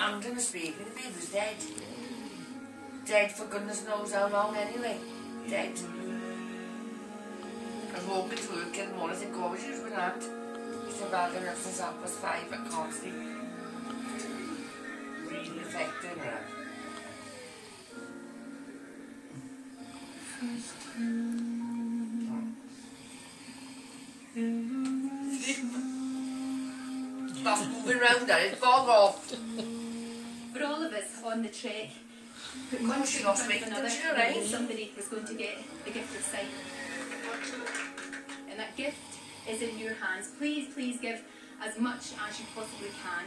hanged on a speaker, the baby was dead. Dead for goodness knows how long anyway. Dead. I was walking to work in the morning, I think, oh, was you with that? He said, well, I've been up since 5:30, I can't sleep. Really affecting her. Stop moving round there, it's fog off. For all of us on the trek, She lost weight, didn't she, right? somebody was going to get the gift of sight. And that gift is in your hands. Please, please give as much as you possibly can.